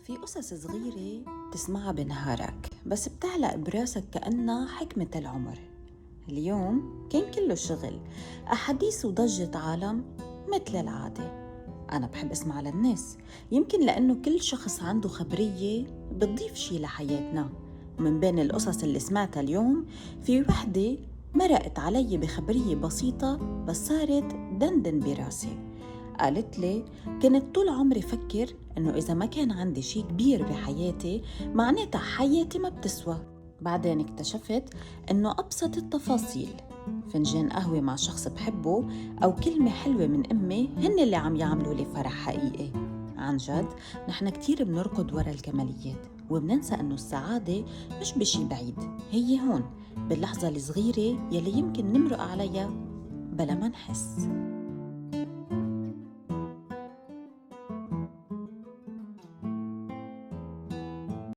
في قصص صغيرة تسمعها بنهارك بس بتعلق براسك كأنها حكمة العمر. اليوم كان كله شغل، أحاديث وضجة عالم مثل العادة. أنا بحب أسمع للناس، يمكن لأنه كل شخص عنده خبرية بتضيف شي لحياتنا. ومن بين القصص اللي سمعتها اليوم في وحدة مرقت علي بخبرية بسيطة بس صارت دندن براسي. قالت لي كنت طول عمري فكر إنه إذا ما كان عندي شي كبير بحياتي معناتها حياتي ما بتسوى. بعدين اكتشفت إنه أبسط التفاصيل، فنجان قهوة مع شخص بحبه أو كلمة حلوة من أمي، هن اللي عم يعملوا لي فرح حقيقي. عن جد نحن كتير بنركض ورا الكماليات وبننسى إنه السعادة مش بشي بعيد، هي هون باللحظة الصغيرة يلي يمكن نمرق عليها بلا ما نحس.